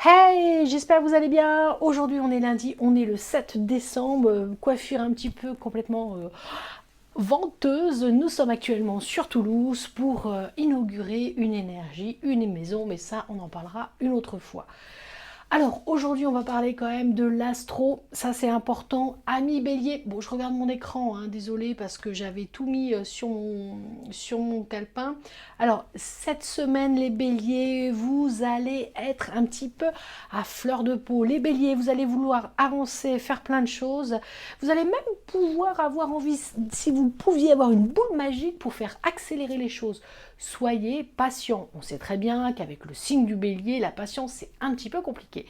Hey, j'espère que vous allez bien. Aujourd'hui, on est lundi, on est le 7 décembre. Coiffure un petit peu complètement venteuse. Nous sommes actuellement sur Toulouse pour inaugurer une énergie, une maison, mais ça, on en parlera une autre fois. Alors aujourd'hui on va parler quand même de l'astro, ça c'est important. Ami Bélier, bon je regarde mon écran, hein, désolé parce que j'avais tout mis sur mon calepin. Alors cette semaine les Béliers, vous allez être un petit peu à fleur de peau. Les Béliers, vous allez vouloir avancer, faire plein de choses. Vous allez même pouvoir avoir envie, si vous pouviez avoir une boule magique pour faire accélérer les choses. Soyez patient. On sait très bien qu'avec le signe du Bélier, la patience c'est un petit peu compliqué.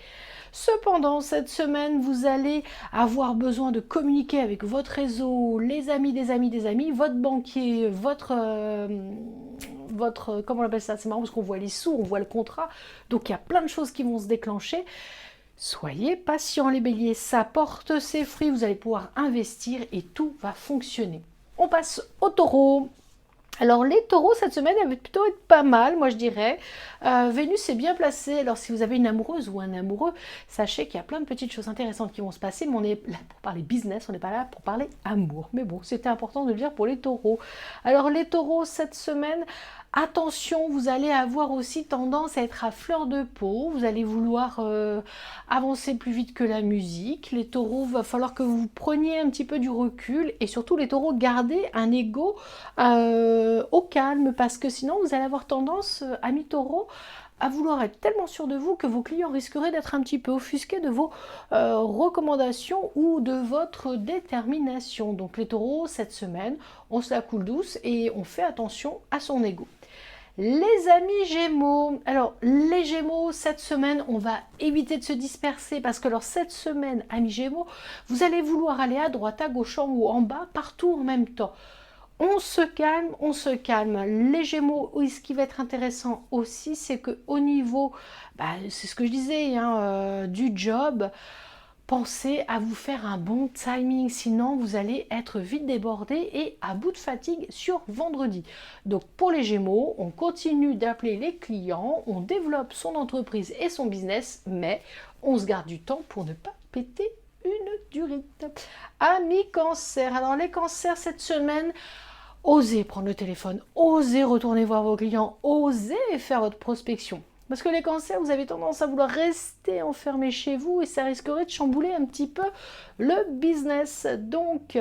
Cependant, cette semaine, vous allez avoir besoin de communiquer avec votre réseau, les amis des amis des amis, votre banquier, votre comment on appelle ça, c'est marrant parce qu'on voit les sous, on voit le contrat, donc il y a plein de choses qui vont se déclencher. Soyez patients les béliers, ça porte ses fruits, vous allez pouvoir investir et tout va fonctionner. On passe au taureau. Alors les taureaux cette semaine elle va plutôt être pas mal, moi je dirais. Vénus est bien placée, alors si vous avez une amoureuse ou un amoureux, sachez qu'il y a plein de petites choses intéressantes qui vont se passer, mais on est là pour parler business, on n'est pas là pour parler amour. Mais bon, c'était important de le dire pour les taureaux. Alors les taureaux cette semaine, attention, vous allez avoir aussi tendance à être à fleur de peau, vous allez vouloir avancer plus vite que la musique. Les taureaux, va falloir que vous preniez un petit peu du recul et surtout les taureaux, gardez un ego au calme parce que sinon vous allez avoir tendance, amis taureaux, à vouloir être tellement sûr de vous que vos clients risqueraient d'être un petit peu offusqués de vos recommandations ou de votre détermination. Donc les taureaux, cette semaine, on se la coule douce et on fait attention à son ego. Les amis Gémeaux, alors les Gémeaux, cette semaine, on va éviter de se disperser parce que alors cette semaine, amis Gémeaux, vous allez vouloir aller à droite, à gauche, en haut, en bas, partout en même temps. On se calme, on se calme. Les Gémeaux, ce qui va être intéressant aussi, c'est que au niveau, c'est ce que je disais, hein, du job, pensez à vous faire un bon timing, sinon vous allez être vite débordé et à bout de fatigue sur vendredi. Donc pour les Gémeaux, on continue d'appeler les clients, on développe son entreprise et son business, mais on se garde du temps pour ne pas péter une durite. Amis Cancer, alors les cancers cette semaine, osez prendre le téléphone, osez retourner voir vos clients, osez faire votre prospection. Parce que les cancers, vous avez tendance à vouloir rester enfermé chez vous et ça risquerait de chambouler un petit peu le business. Donc,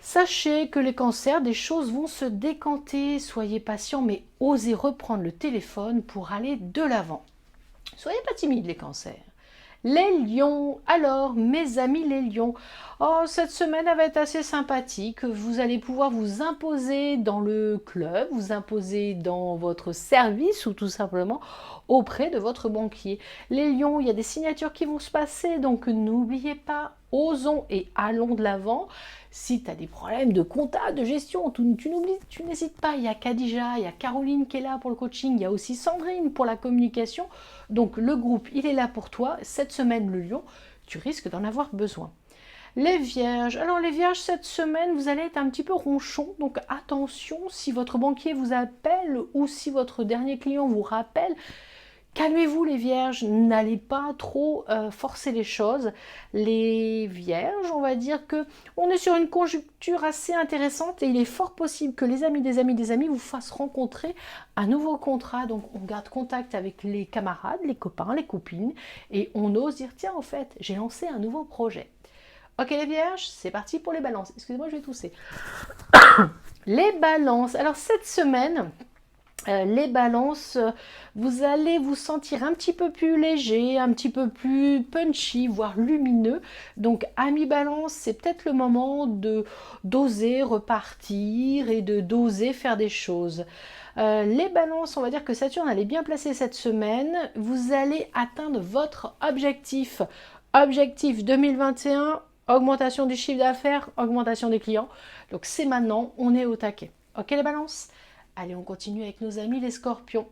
sachez que les cancers, des choses vont se décanter. Soyez patients, mais osez reprendre le téléphone pour aller de l'avant. Soyez pas timides, les cancers. Les lions, alors mes amis les lions, oh cette semaine elle va être assez sympathique, vous allez pouvoir vous imposer dans le club, vous imposer dans votre service ou tout simplement auprès de votre banquier. Les lions, il y a des signatures qui vont se passer, donc n'oubliez pas, osons et allons de l'avant. Si tu as des problèmes de compta, de gestion, tu n'hésites pas, il y a Khadija, il y a Caroline qui est là pour le coaching, il y a aussi Sandrine pour la communication. Donc le groupe, il est là pour toi. Cette semaine, le lion, tu risques d'en avoir besoin. Les vierges. Alors les vierges, cette semaine, vous allez être un petit peu ronchon. Donc attention, si votre banquier vous appelle ou si votre dernier client vous rappelle, calmez-vous les vierges, n'allez pas trop forcer les choses. Les vierges, on va dire que on est sur une conjoncture assez intéressante et il est fort possible que les amis des amis des amis vous fassent rencontrer un nouveau contrat. Donc on garde contact avec les camarades, les copains, les copines et on ose dire tiens en fait j'ai lancé un nouveau projet. Ok les vierges, c'est parti pour les balances. Excusez-moi, je vais tousser. Les balances. Alors cette semaine, les balances, vous allez vous sentir un petit peu plus léger, un petit peu plus punchy, voire lumineux. Donc, amis balance, c'est peut-être le moment de d'oser repartir et de d'oser faire des choses. Les balances, on va dire que Saturne elle est bien placée cette semaine. Vous allez atteindre votre objectif. Objectif 2021, augmentation du chiffre d'affaires, augmentation des clients. Donc c'est maintenant, on est au taquet. Ok les balances? Allez, on continue avec nos amis les scorpions.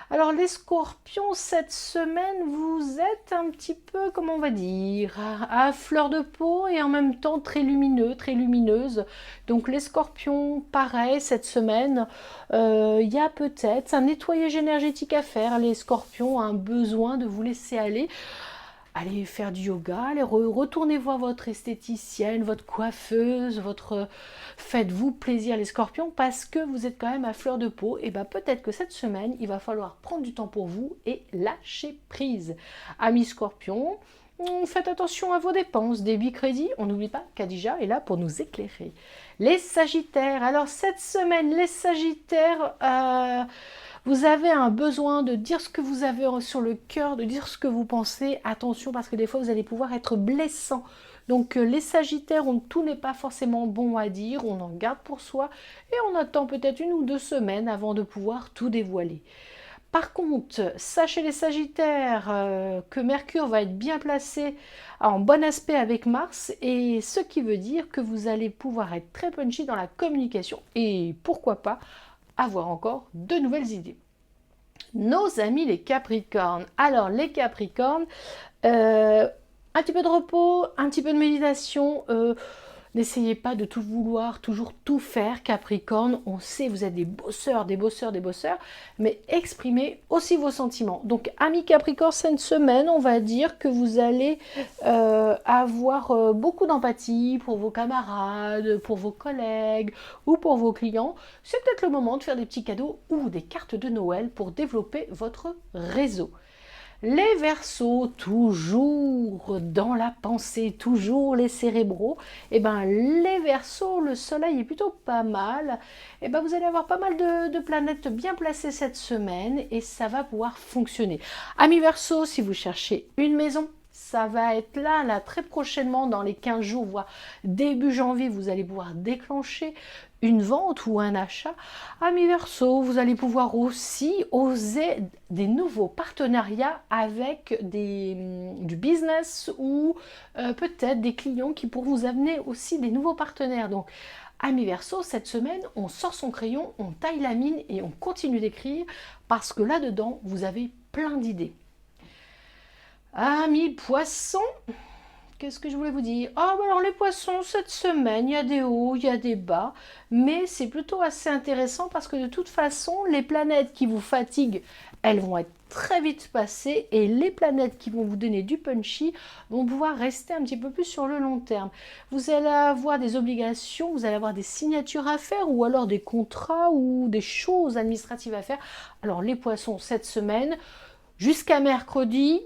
Alors les scorpions, cette semaine, vous êtes un petit peu, comment on va dire, à fleur de peau et en même temps très lumineux, très lumineuse. Donc les scorpions, pareil, cette semaine, il y a peut-être un nettoyage énergétique à faire. Les scorpions ont un besoin de vous laisser aller. Allez faire du yoga, allez retournez voir votre esthéticienne, votre coiffeuse, faites-vous plaisir les scorpions parce que vous êtes quand même à fleur de peau. Et bien peut-être que cette semaine, il va falloir prendre du temps pour vous et lâcher prise. Amis scorpions, faites attention à vos dépenses, débit crédit. On n'oublie pas qu'Adija est là pour nous éclairer. Les sagittaires, alors cette semaine, les sagittaires... vous avez un besoin de dire ce que vous avez sur le cœur, de dire ce que vous pensez. Attention parce que des fois vous allez pouvoir être blessant. Donc les sagittaires, tout n'est pas forcément bon à dire, on en garde pour soi et on attend peut-être 1 ou 2 semaines avant de pouvoir tout dévoiler. Par contre, sachez les sagittaires que Mercure va être bien placé en bon aspect avec Mars et ce qui veut dire que vous allez pouvoir être très punchy dans la communication et pourquoi pas avoir encore de nouvelles idées. Nos amis les Capricornes. Alors les Capricornes, un petit peu de repos, un petit peu de méditation. N'essayez pas de tout vouloir, toujours tout faire, Capricorne. On sait, vous êtes des bosseurs, des bosseurs, des bosseurs, mais exprimez aussi vos sentiments. Donc, amis Capricorne, cette semaine, on va dire que vous allez avoir beaucoup d'empathie pour vos camarades, pour vos collègues ou pour vos clients. C'est peut-être le moment de faire des petits cadeaux ou des cartes de Noël pour développer votre réseau. Les Verseaux, toujours dans la pensée, toujours les cérébraux, et ben les Verseaux, le soleil est plutôt pas mal, et ben vous allez avoir pas mal de planètes bien placées cette semaine et ça va pouvoir fonctionner. Amis Verseaux, si vous cherchez une maison, ça va être là très prochainement, dans les 15 jours, voire début janvier, vous allez pouvoir déclencher une vente ou un achat. Amis Verseau, vous allez pouvoir aussi oser des nouveaux partenariats avec du business ou peut-être des clients qui pourront vous amener aussi des nouveaux partenaires. Donc, Amis Verseau, cette semaine, on sort son crayon, on taille la mine et on continue d'écrire parce que là-dedans, vous avez plein d'idées. Amis Poissons, qu'est-ce que je voulais vous dire? Alors les poissons, cette semaine, il y a des hauts, il y a des bas, mais c'est plutôt assez intéressant parce que de toute façon, les planètes qui vous fatiguent, elles vont être très vite passées et les planètes qui vont vous donner du punchy vont pouvoir rester un petit peu plus sur le long terme. Vous allez avoir des obligations, vous allez avoir des signatures à faire ou alors des contrats ou des choses administratives à faire. Alors les poissons, cette semaine, jusqu'à mercredi,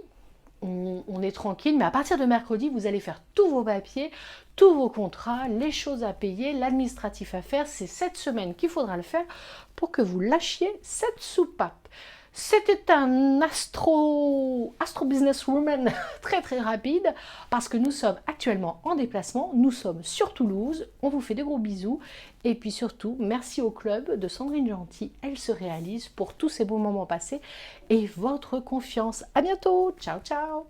on est tranquille, mais à partir de mercredi, vous allez faire tous vos papiers, tous vos contrats, les choses à payer, l'administratif à faire. C'est cette semaine qu'il faudra le faire pour que vous lâchiez cette soupape. C'était un astro businesswoman très très rapide parce que nous sommes actuellement en déplacement, nous sommes sur Toulouse, on vous fait de gros bisous et puis surtout merci au club de Sandrine Gentil, elle se réalise pour tous ces beaux moments passés et votre confiance. À bientôt, ciao ciao.